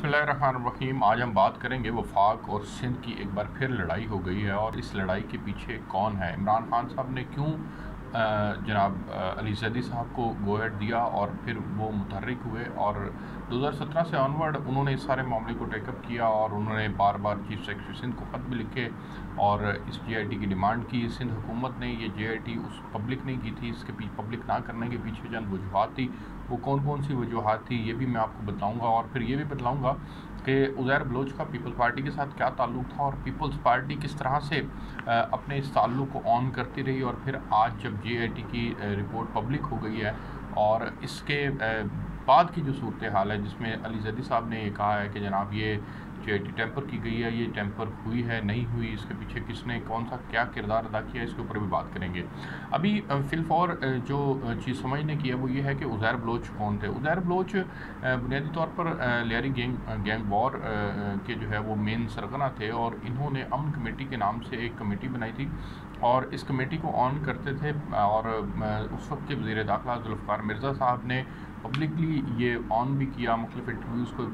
बिस्मिल्लाहिर्रहमानिर्रहीम। आज हम बात करेंगे वफाक और सिंध की एक बार फिर लड़ाई हो गई है और इस लड़ाई के पीछे कौन है। इमरान खान साहब ने क्यों जनाब अली ज़ैदी साहब को गो अहेड दिया और फिर वो मुतहर्रिक हुए और 2017 से ऑनवर्ड उन्होंने इस सारे मामले को टेकअप किया और उन्होंने बार बार चीफ सेक्रेटरी सिंध को ख़त भी लिखे और इस JIT की डिमांड की। सिंध हुकूमत ने ये JIT उस पब्लिक नहीं की थी, इसके पब्लिक ना करने के पीछे चंद वजूहत थी। वो कौन कौन सी वजूहत थी ये भी मैं आपको बताऊंगा और फिर ये भी बतलाऊंगा कि उज़ैर बलोच का पीपल्स पार्टी के साथ क्या ताल्लुक़ था और पीपल्स पार्टी किस तरह से अपने इस ताल्लुक़ को ऑन करती रही और फिर आज जब JIT की रिपोर्ट पब्लिक हो गई है और इसके बाद की जो सूरत हाल है जिसमें अली ज़ैदी साहब ने ये कहा है कि जनाब ये JIT टेम्पर की गई है, ये टेम्पर हुई है नहीं हुई, इसके पीछे किसने कौन सा क्या किरदार अदा किया, इसके ऊपर भी बात करेंगे। अभी फिलफौर जो चीज़ समझने की है वो ये है कि उज़ैर बलोच कौन थे। उज़ैर बलोच बुनियादी तौर पर लियारी गैंग वॉर के जो है वो मेन सरगना थे और इन्होंने अमन कमेटी के नाम से एक कमेटी बनाई थी और इस कमेटी को ऑन करते थे और उस वक्त के वज़ीर दाखिला जुल्फ़िकार मिर्ज़ा साहब ने पब्लिकली ये ऑन भी किया, मुख्तलिफ इंटरव्यूज़ को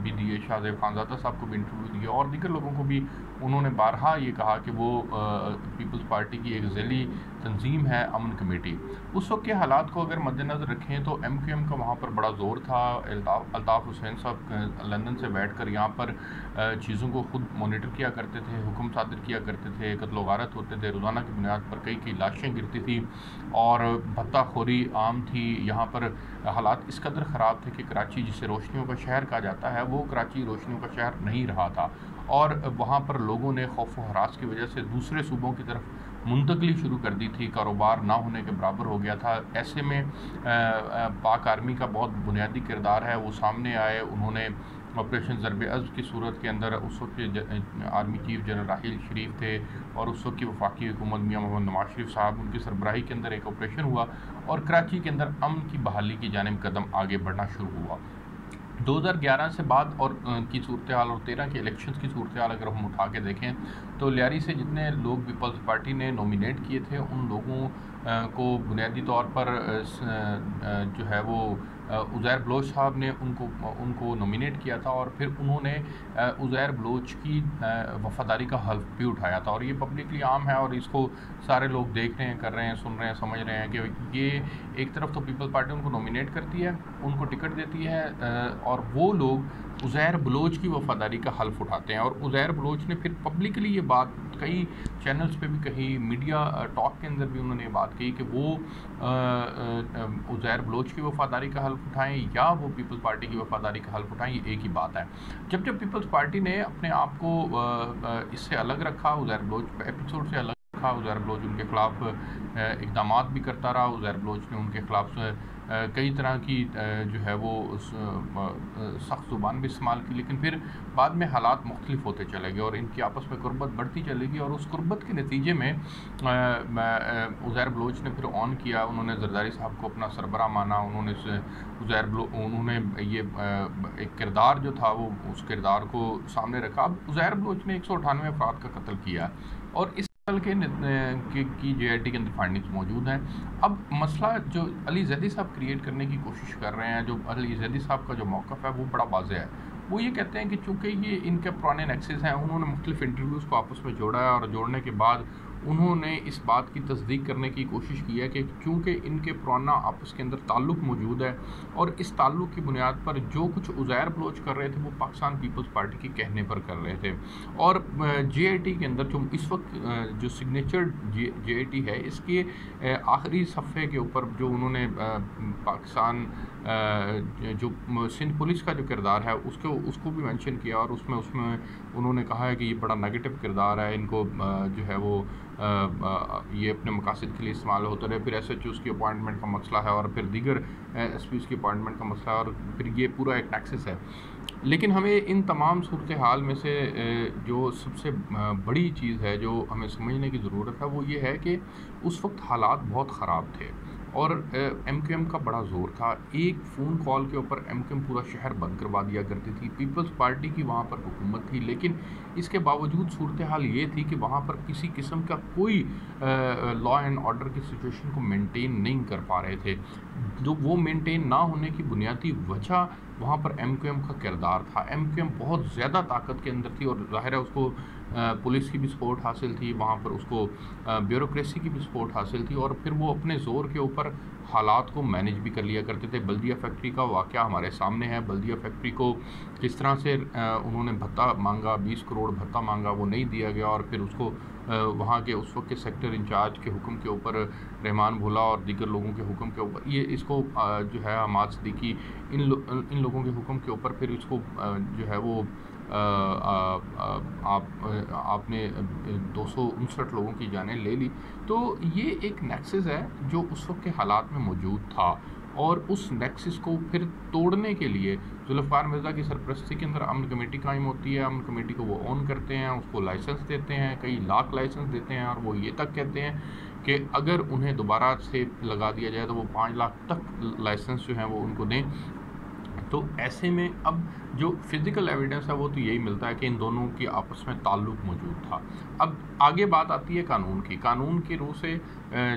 भी दिए, शाहज़ेब खानज़ादा साहब को भी इंटरव्यू दिए और दीगर लोगों को भी उन्होंने बारहा ये कहा कि वो पीपल्स पार्टी की एक ज़ैली तंजीम है अमन कमेटी। उस वक्त के हालात को अगर मद्देनज़र रखें तो MQM का वहाँ पर बड़ा ज़ोर था। अल्ताफ़ हुसैन साहब लंदन से बैठ कर यहाँ पर चीज़ों को ख़ुद मोनीटर किया करते थे, हुक्म सादिर किया करते थे, कत्ल गारत होते थे, रोज़ाना की बुनियाद पर कई लाशें गिरती थी और भत्ताखोरी आम थी। यहाँ पर हालात इस कदर ख़राब थे कि कराची जिसे रोशनियों का शहर कहा जाता है वो कराची रोशनियों का शहर नहीं रहा था और वहाँ पर लोगों ने खौफ व हरास की वजह से दूसरे सूबों की तरफ मुंतकली शुरू कर दी थी, कारोबार ना होने के बराबर हो गया था। ऐसे में पाक आर्मी का बहुत बुनियादी किरदार है, वो सामने आए। उन्होंने ऑपरेशन ज़रब-ए-अज़्म की सूरत के अंदर उस वक्त के आर्मी चीफ जनरल राहील शरीफ थे और उस वक्त की वफाकी हुकूमत मियां मोहम्मद नवाज शरीफ साहब उनकी सरबराही के अंदर एक ऑपरेशन हुआ और कराची के अंदर अमन की बहाली की जानिब कदम आगे बढ़ना शुरू हुआ। 2011 से बाद और की सूरत हाल और 13 के इलेक्शंस की सूरत हाल अगर हम उठा के देखें तो लियारी से जितने लोग पीपल्स पार्टी ने नॉमिनेट किए थे उन लोगों को बुनियादी तौर पर जो है वो उज़ैर बलोच साहब ने उनको नॉमिनेट किया था और फिर उन्होंने उज़ैर बलोच की वफ़ादारी का हल्फ भी उठाया था और ये पब्लिकली आम है और इसको सारे लोग देख रहे हैं, कर रहे हैं, सुन रहे हैं, समझ रहे हैं कि ये एक तरफ तो पीपल्स पार्टी उनको नॉमिनेट करती है, उनको टिकट देती है और वो लोग उज़ैर बलोच की वफ़ादारी का हल्फ उठाते हैं और उज़ैर बलोच ने फिर पब्लिकली ये बात कई चैनल्स पे भी कही, मीडिया टॉक के अंदर भी उन्होंने ये बात कही कि वो उज़ैर बलोच की वफ़ादारी का हल्फ उठाएं या वो पीपल्स पार्टी की वफ़ादारी का हल्फ उठाएं, ये एक ही बात है। जब पीपल्स पार्टी ने अपने आप को इससे अलग रखा, उज़ैर बलोच एपिसोड से अलग रखा, उज़ैर बलोच उनके ख़िलाफ़ इक़दामात भी करता रहा, उज़ैर बलोच ने उनके ख़िलाफ़ कई तरह की जो है वो सख्त ज़ुबान भी इस्तेमाल की, लेकिन फिर बाद में हालात मुख्तलिफ होते चले गए और इनकी आपस में कुर्बत बढ़ती चलेगी और उस कुर्बत के नतीजे में उज़ैर बलोच ने फिर ऑन किया। उन्होंने ज़रदारी साहब को अपना सरबरा माना, उन्होंने ये एक किरदार जो था वो उस किरदार को सामने रखा। अब उज़ैर बलोच ने 198 अफराद का कत्ल किया और इस की JIT के अंदर फाइंडिंग्स मौजूद हैं। अब मसला जो अली ज़ैदी साहब क्रिएट करने की कोशिश कर रहे हैं, जो अली ज़ैदी साहब का जो मौक़िफ़ है वो बड़ा वाज़ेह है। वो ये कहते हैं कि चूँकि ये इनके पुराने नेक्सेस हैं, उन्होंने मुख्तलिफ इंटरव्यूज़ को आपस में जोड़ा है और जोड़ने के बाद उन्होंने इस बात की तस्दीक करने की कोशिश की है कि चूँकि इनके पुराना आपस के अंदर ताल्लुक़ मौजूद है और इस ताल्लुक़ की बुनियाद पर जो कुछ उज़ैर बलोच कर रहे थे वो पाकिस्तान पीपल्स पार्टी के कहने पर कर रहे थे और JIT के अंदर जो इस वक्त जो सिग्नेचर JIT है इसके आखिरी सफ़े के ऊपर जो उन्होंने पाकिस्तान जो सिंध पुलिस का जो किरदार है उसको भी मेंशन किया और उसमें उन्होंने कहा है कि ये बड़ा नेगेटिव किरदार है, इनको जो है वो ये अपने मकासद के लिए इस्तेमाल होते रहे। फिर SHOs की अपॉइंटमेंट का मसला है और फिर दीगर SPs की अपॉइंटमेंट का मसला है और फिर ये पूरा एक नेक्सस है। लेकिन हमें इन तमाम सूरत हाल में से जो सबसे बड़ी चीज़ है जो हमें समझने की ज़रूरत है वो ये है कि उस वक्त हालात बहुत ख़राब थे और MQM का बड़ा ज़ोर था। एक फ़ोन कॉल के ऊपर MQM पूरा शहर बंद करवा दिया करती थी। पीपल्स पार्टी की वहाँ पर हुकूमत थी, लेकिन इसके बावजूद सूरत हाल ये थी कि वहाँ पर किसी किस्म का कोई लॉ एंड ऑर्डर की सिचुएशन को मेंटेन नहीं कर पा रहे थे। जो वो मेंटेन ना होने की बुनियादी वजह वहाँ पर एमक्यूएम का किरदार था। एमक्यूएम बहुत ज़्यादा ताकत के अंदर थी और ज़ाहिर है उसको पुलिस की भी सपोर्ट हासिल थी, वहाँ पर उसको ब्यूरोक्रेसी की भी सपोर्ट हासिल थी और फिर वो अपने ज़ोर के ऊपर हालात को मैनेज भी कर लिया करते थे। बल्दिया फैक्ट्री का वाक़या हमारे सामने है। बल्दिया फैक्ट्री को किस तरह से उन्होंने भत्ता मांगा, 20 करोड़ भत्ता मांगा, वो नहीं दिया गया और फिर उसको वहाँ के उस वक्त के सेक्टर इंचार्ज के हुक्म के ऊपर, रहमान भोला और दीगर लोगों के हुक्म के ऊपर, ये इसको जो है हमाद सिद्दीकी, इन लोगों के हुक्म के ऊपर फिर इसको जो है वो आपने 259 लोगों की जानें ले ली। तो ये एक नेक्सस है जो उस वक्त के हालात में मौजूद था और उस नेक्सस को फिर तोड़ने के लिए जुल्फ़िकार मिर्ज़ा की सरपरस्ती के अंदर अमन कमेटी कायम होती है। अमन कमेटी को वो ऑन करते हैं, उसको लाइसेंस देते हैं, कई लाख लाइसेंस देते हैं और वो ये तक कहते हैं कि अगर उन्हें दोबारा से लगा दिया जाए तो वो 5 लाख तक लाइसेंस जो हैं वो उनको दें। तो ऐसे में अब जो फिज़िकल एविडेंस है वो तो यही मिलता है कि इन दोनों की आपस में ताल्लुक़ मौजूद था। अब आगे बात आती है कानून की। कानून की रूह से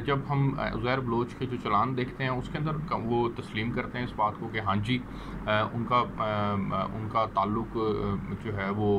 जब हम उज़ैर बलोच के जो चालान देखते हैं उसके अंदर वो तस्लीम करते हैं इस बात को कि हाँ जी, उनका ताल्लुक़ जो है वो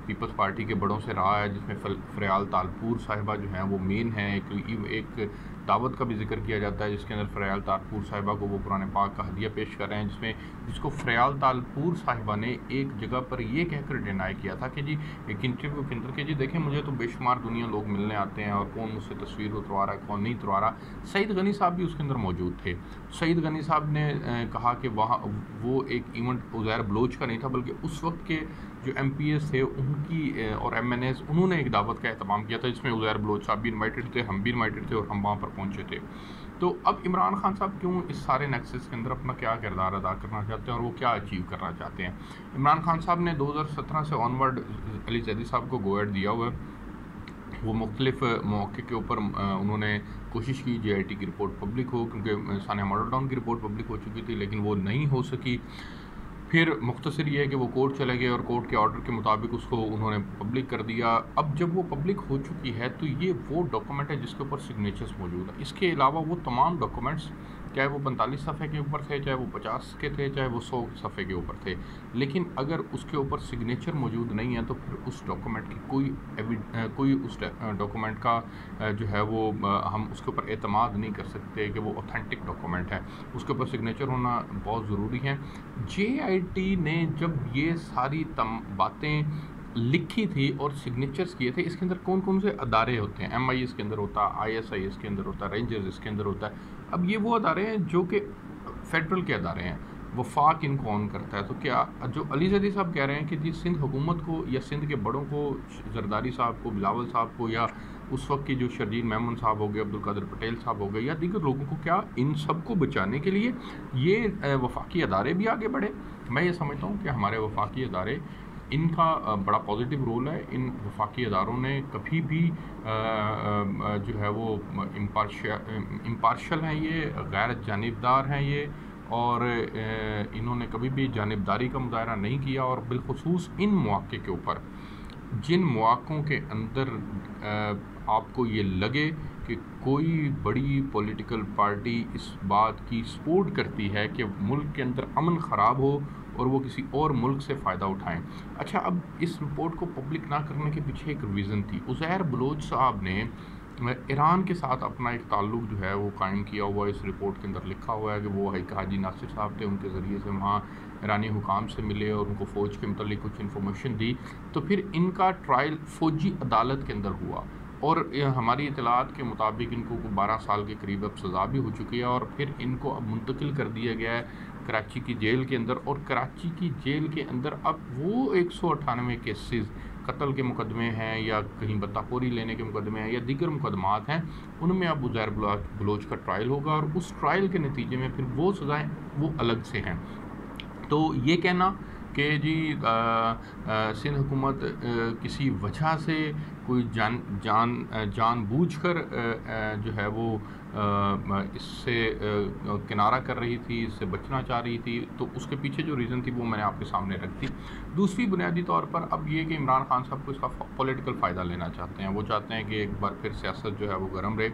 पीपल्स पार्टी के बड़ों से रहा है, जिसमें फ़रियाल तालपुर साहिबा जो हैं वो मेन हैं। एक दावत का भी जिक्र किया जाता है जिसके अंदर फ़रियाल तालपुर साहिबा को वो कुरान पाक का हदिया पेश कर रहे हैं, जिसको फ़रियाल तालपुर साहिबा ने एक जगह पर ये कहकर डिनाई किया था कि जी, एक इंटरव्यू के अंदर, कि जी देखें, मुझे तो बेशुमार दुनिया लोग मिलने आते हैं और कौन मुझसे तस्वीर उतरवा रहा है, कौन नहीं उतरवा रहा। सईद गनी साहब भी उसके अंदर मौजूद थे। सईद गनी साहब ने कहा कि वहाँ वो एक इवेंट उज़ैर बलोच का नहीं था, बल्कि उस वक्त के जो MPs थे उनकी और MNAs, उन्होंने एक दावत का एहतमाम किया था जिसमें उज़ैर बलोच साहब भी इन्वाइटेड थे, हम भी इन्वाइटेड थे और हम वहाँ पर पहुँचे थे। तो अब इमरान खान साहब क्यों इस सारे नेक्सस के अंदर अपना क्या किरदार अदा करना चाहते हैं और वो क्या अचीव करना चाहते हैं? इमरान खान साहब ने 2017 से ऑनवर्ड अली जैदी साहब को गो एड दिया हुआ है। वो मुख्तलिफ मौके के ऊपर उन्होंने कोशिश की JIT की रिपोर्ट पब्लिक हो, क्योंकि सानिया मॉडल टाउन की रिपोर्ट पब्लिक हो चुकी थी लेकिन वो नहीं हो सकी। फिर मुख्तसर ये है कि वो कोर्ट चले गए और कोर्ट के ऑर्डर के मुताबिक उसको उन्होंने पब्लिक कर दिया। अब जब वो पब्लिक हो चुकी है तो ये वो डॉक्यूमेंट है जिसके ऊपर सिग्नेचर्स मौजूद है। इसके अलावा वो तमाम डॉक्यूमेंट्स, चाहे वो 45 सफ़े के ऊपर थे, चाहे वो 50 के थे, चाहे वो 100 सफ़े के ऊपर थे, लेकिन अगर उसके ऊपर सिग्नेचर मौजूद नहीं है तो फिर उस डॉक्यूमेंट की कोई उस डॉक्यूमेंट का जो है वो हम उसके ऊपर एतमाद नहीं कर सकते कि वो ऑथेंटिक डॉक्यूमेंट है। उसके ऊपर सिग्नेचर होना बहुत ज़रूरी है। JIT ने जब ये सारी बातें लिखी थी और सिग्नेचर्स किए थे, इसके अंदर कौन कौन से अदारे होते हैं? MI इसके अंदर होता है, ISI इसके अंदर होता है, रेंजर्स इसके अंदर होता है। अब ये वो अदारे हैं जो कि फेडरल के अदारे हैं, वफाक इनको ऑन करता है। तो क्या जो अली जैदी साहब कह रहे हैं कि जी सिंध हुकूमत को या सिंध के बड़ों को, जरदारी साहब को, बिलावल साहब को, या उस वक्त की जो शर्जील मेमन साहब हो गए, अब्दुल कादिर पटेल साहब हो गए या दीगर लोगों को, क्या इन सब को बचाने के लिए ये वफाकी अदारे भी आगे बढ़े? मैं ये समझता हूँ कि हमारे वफाकी अदारे, इनका बड़ा पॉजिटिव रोल है। इन वफाकी अदारों ने कभी भी जो है वो इम्पार्शल हैं, ये गैर जानिबदार हैं ये, और इन्होंने कभी भी जानिबदारी का मुजाहरा नहीं किया। और बिलखुसूस इन मौक़े के ऊपर, जिन मौक़ों के अंदर आपको ये लगे कि कोई बड़ी पॉलिटिकल पार्टी इस बात की सपोर्ट करती है कि मुल्क के अंदर अमन ख़राब हो और वो किसी और मुल्क से फ़ायदा उठाएं। अच्छा, अब इस रिपोर्ट को पब्लिक ना करने के पीछे एक रीज़न थी। उज़ैर बलोच साहब ने ईरान के साथ अपना एक ताल्लुक़ जो है वो कायम किया हुआ है। इस रिपोर्ट के अंदर लिखा हुआ है कि वो हाजी नासिर साहब थे, उनके ज़रिए से वहाँ ईरानी हुकाम से मिले और उनको फ़ौज के मतलब कुछ इन्फॉर्मेशन दी। तो फिर इनका ट्रायल फ़ौजी अदालत के अंदर हुआ और हमारी इतलात के मुताबिक इनको 12 साल के करीब अब सज़ा भी हो चुकी है और फिर इनको अब मुंतकिल कर दिया गया है कराची की जेल के अंदर। और कराची की जेल के अंदर अब वो 198 केसेस, कत्ल के मुकदमे हैं या कहीं बत्ताखोरी लेने के मुकदमे हैं या दीगर मुकदमात हैं, उनमें अब उज़ैर बलोच का ट्रायल होगा और उस ट्रायल के नतीजे में फिर वो सज़ाएँ वो अलग से हैं। तो ये कहना कि जी सिंध हुकूमत किसी वजह से कोई जानबूझकर जो है वो इससे किनारा कर रही थी, इससे बचना चाह रही थी, तो उसके पीछे जो रीज़न थी वो मैंने आपके सामने रख दी। दूसरी बुनियादी तौर पर अब ये कि इमरान खान साहब को इसका पॉलिटिकल फ़ायदा लेना चाहते हैं। वो चाहते हैं कि एक बार फिर सियासत जो है वो गर्म रहे,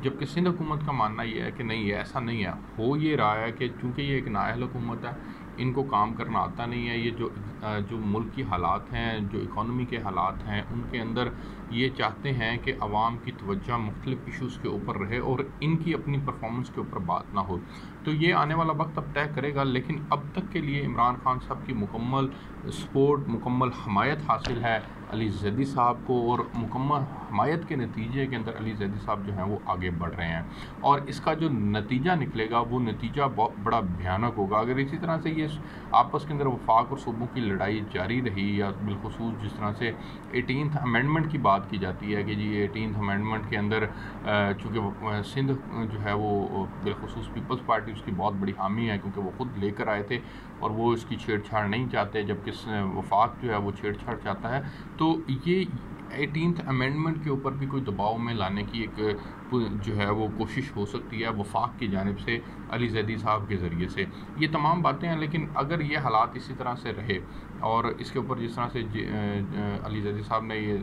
जबकि सिंध हुकूमत का मानना ये है कि नहीं, ये ऐसा नहीं है। हो ये रहा है कि चूँकि ये एक नाअहल हुकूमत है, इनको काम करना आता नहीं है। ये जो मुल्क की हालात हैं, जो इकॉनमी के हालात हैं, उनके अंदर ये चाहते हैं कि आवाम की तवज्जो मुख्तलिफ इशूज़ के ऊपर रहे और इनकी अपनी परफॉर्मेंस के ऊपर बात ना हो। तो ये आने वाला वक्त अब तय करेगा, लेकिन अब तक के लिए इमरान खान साहब की मुकम्मल सपोर्ट, मुकम्मल हमायत हासिल है अली जैदी साहब को, और मुकम्मल हमायत के नतीजे के अंदर अली जैदी साहब जो हैं वो आगे बढ़ रहे हैं। और इसका जो नतीजा निकलेगा वो नतीजा बहुत बड़ा भयानक होगा। अगर इसी तरह से ये आपस के अंदर वफाक और सूबों की लड़ाई जारी रही, या बिलखुसूस जिस तरह से 18th अमेंडमेंट की बात की जाती है कि जी 18th अमेंडमेंट के अंदर चूँकि सिंध जो है वो बिलखुसूस पीपल्स पार्टी उसकी बहुत बड़ी हामी है, क्योंकि वो ख़ुद लेकर आए थे और वो इसकी छेड़छाड़ नहीं चाहते, जबकि वफाक जो है वो छेड़छाड़ चाहता है। तो ये 18th अमेंडमेंट के ऊपर भी कोई दबाव में लाने की एक जो है वो कोशिश हो सकती है वफाक की जानिब से अली जैदी साहब के ज़रिए से। ये तमाम बातें हैं, लेकिन अगर ये हालात इसी तरह से रहे और इसके ऊपर जिस तरह से अली जैदी साहब ने ये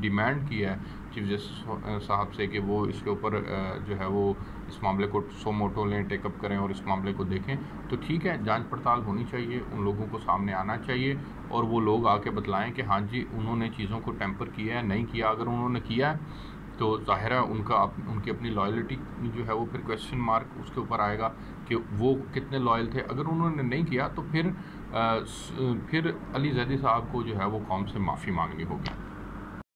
डिमांड किया है चीफ जस्टिस साहब से कि वो इसके ऊपर जो है वो इस मामले को सो मोटो लें, टेकअप करें और इस मामले को देखें, तो ठीक है, जांच पड़ताल होनी चाहिए, उन लोगों को सामने आना चाहिए और वो लोग आके बतलाएं कि हाँ जी उन्होंने चीज़ों को टेम्पर किया है, नहीं किया। अगर उन्होंने किया है तो ज़ाहिर है उनकी अपनी लॉयल्टी जो है वो फिर क्वेश्चन मार्क उसके ऊपर आएगा कि वो कितने लॉयल थे। अगर उन्होंने नहीं किया तो फिर अली जैदी साहब को जो है वो कौम से माफ़ी मांगनी होगी।